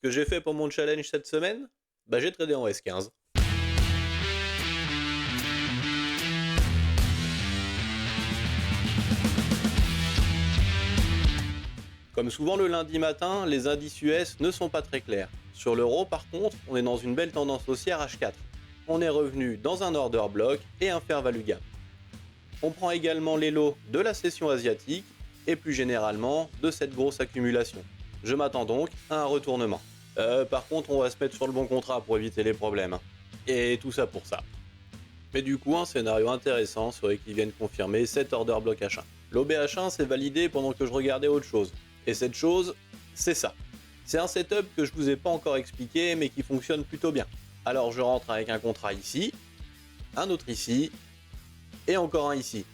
Ce que j'ai fait pour mon challenge cette semaine, j'ai tradé en S15. Comme souvent le lundi matin, les indices US ne sont pas très clairs. Sur l'euro par contre, on est dans une belle tendance haussière H4. On est revenu dans un order block et un fair value gap. On prend également les lots de la session asiatique et plus généralement de cette grosse accumulation. Je m'attends donc à un retournement. Par contre, on va se mettre sur le bon contrat pour éviter les problèmes. Et tout ça pour ça. Mais du coup, un scénario intéressant serait qu'ils viennent confirmer cet order block H1. L'OBH1 s'est validé pendant que je regardais autre chose. Et cette chose, c'est ça. C'est un setup que je vous ai pas encore expliqué, mais qui fonctionne plutôt bien. Alors je rentre avec un contrat ici, un autre ici, et encore un ici.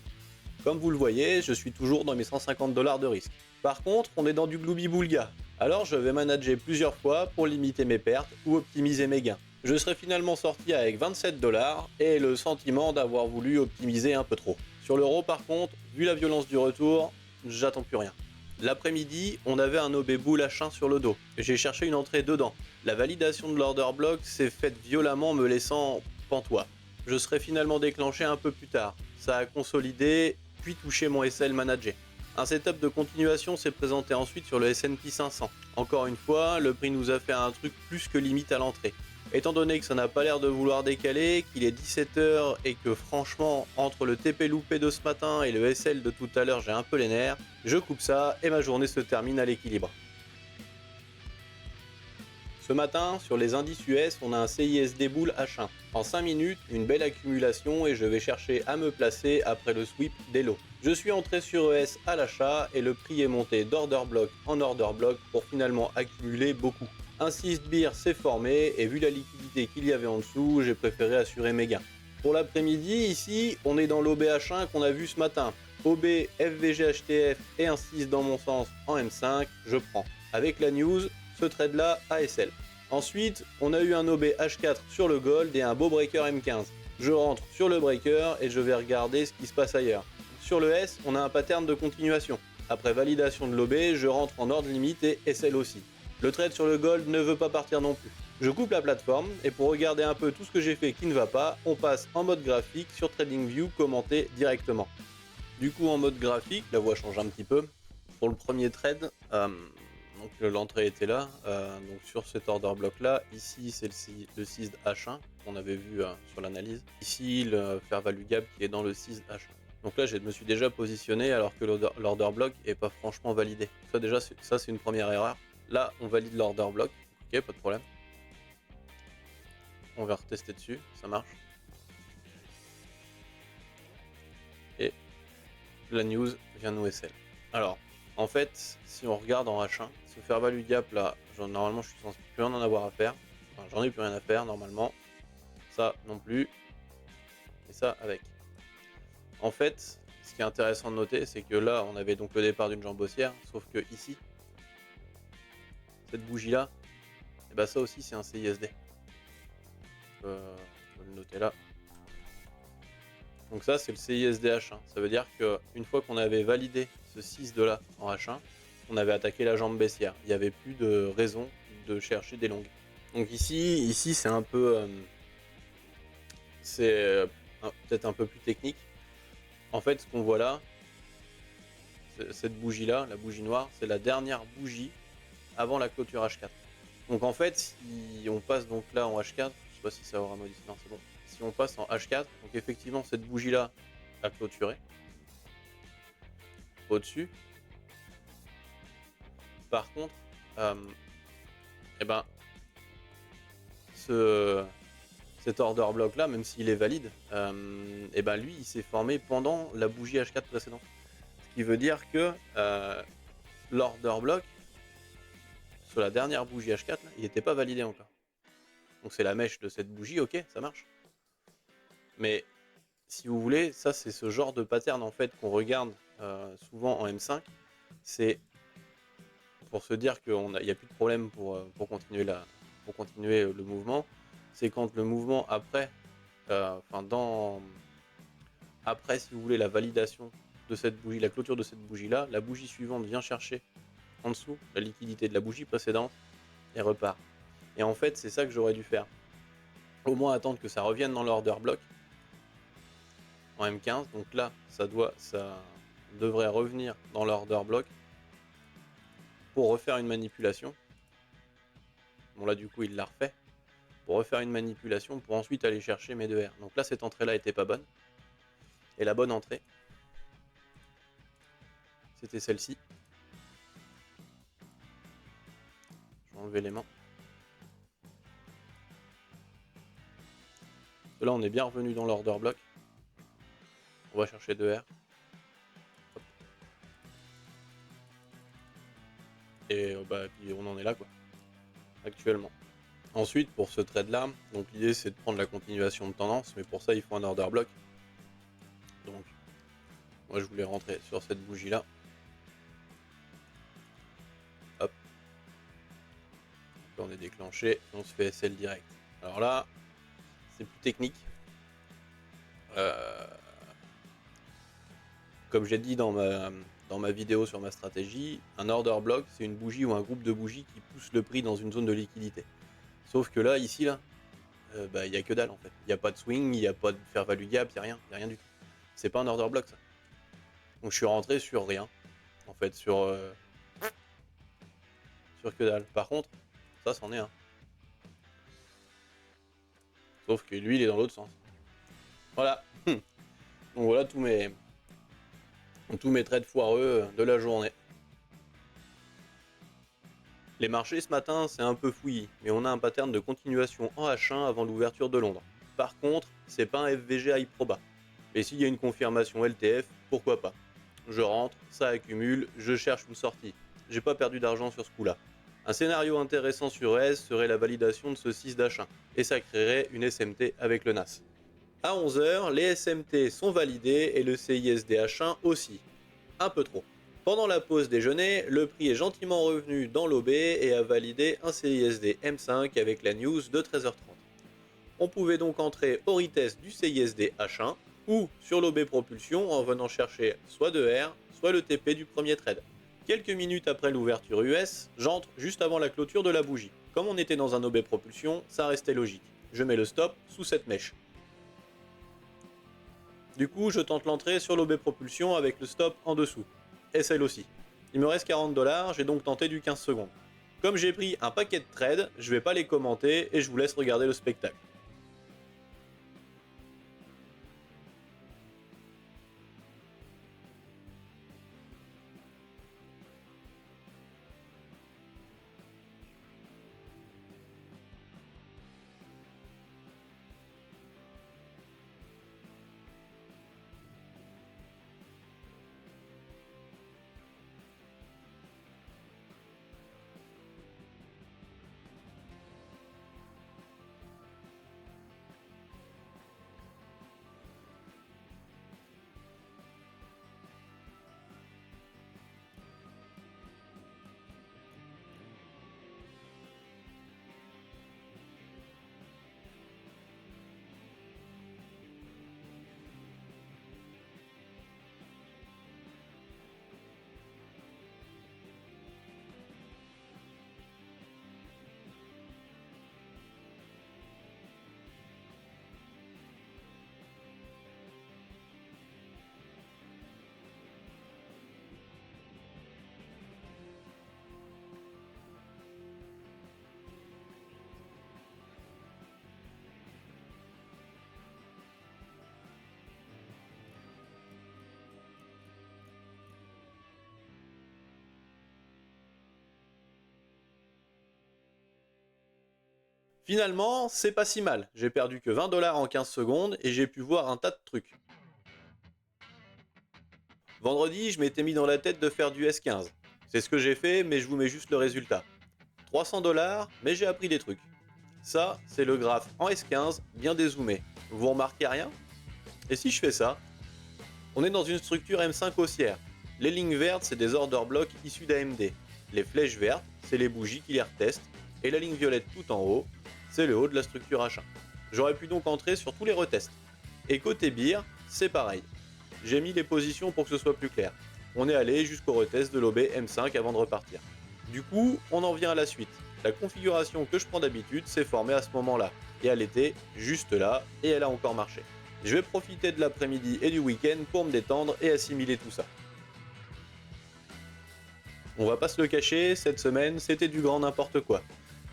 Comme vous le voyez, je suis toujours dans mes 150 $ de risque. Par contre, on est dans du gloubi-boulga. Alors je vais manager plusieurs fois pour limiter mes pertes ou optimiser mes gains. Je serai finalement sorti avec 27 $ et le sentiment d'avoir voulu optimiser un peu trop. Sur l'euro par contre, vu la violence du retour, j'attends plus rien. L'après-midi, on avait un OB Bull H1 sur le dos. J'ai cherché une entrée dedans. La validation de l'order block s'est faite violemment me laissant pantois. Je serai finalement déclenché un peu plus tard. Ça a consolidé, puis touché mon SL managé. Un setup de continuation s'est présenté ensuite sur le S&P 500. Encore une fois, le prix nous a fait un truc plus que limite à l'entrée. Étant donné que ça n'a pas l'air de vouloir décaler, qu'il est 17h et que franchement, entre le TP loupé de ce matin et le SL de tout à l'heure, j'ai un peu les nerfs, je coupe ça et ma journée se termine à l'équilibre. Ce matin, sur les indices US, on a un CISD Bull H1. En 5 minutes, une belle accumulation et je vais chercher à me placer après le sweep des lots. Je suis entré sur ES à l'achat et le prix est monté d'order block en order block pour finalement accumuler beaucoup. Un 6 beer s'est formé et vu la liquidité qu'il y avait en dessous, j'ai préféré assurer mes gains. Pour l'après-midi, ici, on est dans l'OBH1 qu'on a vu ce matin. OB, FVG, HTF et un 6 dans mon sens en M5, je prends. Avec la news, ce trade là ASL. Ensuite, on a eu un OB H4 sur le gold et un beau breaker M15. Je rentre sur le breaker et je vais regarder ce qui se passe ailleurs. Sur le S, on a un pattern de continuation. Après validation de l'OB, je rentre en ordre limite et SL aussi. Le trade sur le gold ne veut pas partir non plus. Je coupe la plateforme et pour regarder un peu tout ce que j'ai fait qui ne va pas, on passe en mode graphique sur TradingView commenté directement. Du coup en mode graphique, la voix change un petit peu. Pour le premier trade, donc l'entrée était là, donc sur cet order block là, ici c'est le 6 H1 qu'on avait vu sur l'analyse, ici le fair value gap qui est dans le 6 H1. Donc là je me suis déjà positionné alors que l'order block est pas franchement validé. Ça déjà ça c'est une première erreur. Là on valide l'order block, ok pas de problème. On va retester dessus, ça marche. Et la news vient nous SL. Alors en fait, si on regarde en H1, ce fair value gap là, normalement je suis censé plus rien en avoir à faire. Enfin, j'en ai plus rien à faire normalement. Ça non plus. Et ça avec. En fait, ce qui est intéressant de noter, c'est que là, on avait donc le départ d'une jambe haussière, sauf que ici, cette bougie là, et bah ça aussi c'est un CISD. Je peux le noter là. Donc ça c'est le CISD H1. Ça veut dire qu'une fois qu'on avait validé ce 6 de là en H1, on avait attaqué la jambe baissière. Il n'y avait plus de raison de chercher des longues. Donc ici c'est un peu... c'est peut-être un peu plus technique. En fait, ce qu'on voit là, cette bougie là, la bougie noire, c'est la dernière bougie avant la clôture H4. Donc en fait, si on passe donc là en H4, je sais pas si ça aura modifié, non c'est bon. Si on passe en H4, donc effectivement cette bougie là a clôturé au-dessus. Par contre, cet order block là, même s'il est valide, lui il s'est formé pendant la bougie H4 précédente. Ce qui veut dire que l'order block sur la dernière bougie H4 là, il n'était pas validé encore. Donc c'est la mèche de cette bougie, ok, ça marche. Mais si vous voulez, ça c'est ce genre de pattern en fait qu'on regarde souvent en M5. C'est pour se dire qu'il n'y a plus de problème pour continuer le mouvement. C'est quand le mouvement après, après si vous voulez la validation de cette bougie, la clôture de cette bougie là, la bougie suivante vient chercher en dessous la liquidité de la bougie précédente et repart. Et en fait, c'est ça que j'aurais dû faire. Au moins attendre que ça revienne dans l'order block en M15. Donc là, ça devrait revenir dans l'order block pour refaire une manipulation. Bon là, du coup, il l'a refait. Pour refaire une manipulation pour ensuite aller chercher mes 2R. Donc là, cette entrée-là était pas bonne. Et la bonne entrée, c'était celle-ci. Je vais enlever l'aimant. Là, on est bien revenu dans l'order block. On va chercher 2R. Hop. Et puis on en est là, quoi. Actuellement. Ensuite, pour ce trade-là, donc l'idée c'est de prendre la continuation de tendance, mais pour ça, il faut un order block. Donc, moi je voulais rentrer sur cette bougie-là. Hop. Là, on est déclenché, on se fait SL direct. Alors là, c'est plus technique. Comme j'ai dit dans ma vidéo sur ma stratégie, un order block, c'est une bougie ou un groupe de bougies qui pousse le prix dans une zone de liquidité. Sauf que là, ici, là, il n'y a que dalle en fait. Il n'y a pas de swing, il n'y a pas de fair value gap, il n'y a rien du tout. C'est pas un order block ça. Donc je suis rentré sur rien, en fait, sur que dalle. Par contre, ça c'en est un. Sauf que lui, il est dans l'autre sens. Voilà. Donc voilà tous mes trades foireux de la journée. Les marchés ce matin, c'est un peu fouillis, mais on a un pattern de continuation en H1 avant l'ouverture de Londres. Par contre, c'est pas un FVG high proba. Et s'il y a une confirmation LTF, pourquoi pas. Je rentre, ça accumule, je cherche une sortie. J'ai pas perdu d'argent sur ce coup-là. Un scénario intéressant sur ES serait la validation de ce 6 d'H1, et ça créerait une SMT avec le NAS. À 11h, les SMT sont validés et le CISD H1 aussi. Un peu trop. Pendant la pause déjeuner, le prix est gentiment revenu dans l'OB et a validé un CISD M5 avec la news de 13h30. On pouvait donc entrer au retest du CISD H1 ou sur l'OB propulsion en venant chercher soit 2R, soit le TP du premier trade. Quelques minutes après l'ouverture US, j'entre juste avant la clôture de la bougie. Comme on était dans un OB propulsion, ça restait logique. Je mets le stop sous cette mèche. Du coup, je tente l'entrée sur l'OB propulsion avec le stop en dessous. Et celle aussi. Il me reste 40$, j'ai donc tenté du 15 secondes. Comme j'ai pris un paquet de trades, je vais pas les commenter et je vous laisse regarder le spectacle. Finalement, c'est pas si mal. J'ai perdu que 20$ en 15 secondes et j'ai pu voir un tas de trucs. Vendredi, je m'étais mis dans la tête de faire du S15. C'est ce que j'ai fait, mais je vous mets juste le résultat. 300$, mais j'ai appris des trucs. Ça, c'est le graphe en S15, bien dézoomé. Vous remarquez rien? Et si je fais ça? On est dans une structure M5 haussière. Les lignes vertes, c'est des order blocks issus d'AMD. Les flèches vertes, c'est les bougies qui les retestent. Et la ligne violette tout en haut, c'est le haut de la structure H1. J'aurais pu donc entrer sur tous les retests. Et côté beer, c'est pareil. J'ai mis les positions pour que ce soit plus clair. On est allé jusqu'au retest de l'OB M5 avant de repartir. Du coup, on en vient à la suite. La configuration que je prends d'habitude s'est formée à ce moment-là, et elle était juste là, et elle a encore marché. Je vais profiter de l'après-midi et du week-end pour me détendre et assimiler tout ça. On va pas se le cacher, cette semaine, c'était du grand n'importe quoi.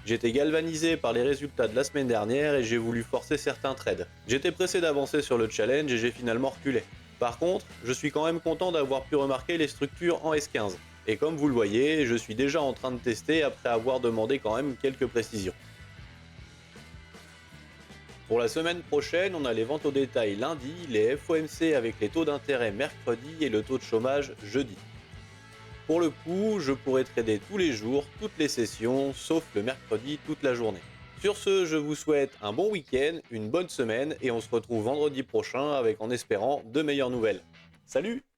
J'étais galvanisé par les résultats de la semaine dernière et j'ai voulu forcer certains trades. J'étais pressé d'avancer sur le challenge et j'ai finalement reculé. Par contre, je suis quand même content d'avoir pu remarquer les structures en S15. Et comme vous le voyez, je suis déjà en train de tester après avoir demandé quand même quelques précisions. Pour la semaine prochaine, on a les ventes au détail lundi, les FOMC avec les taux d'intérêt mercredi et le taux de chômage jeudi. Pour le coup, je pourrai trader tous les jours, toutes les sessions, sauf le mercredi toute la journée. Sur ce, je vous souhaite un bon week-end, une bonne semaine et on se retrouve vendredi prochain avec en espérant de meilleures nouvelles. Salut!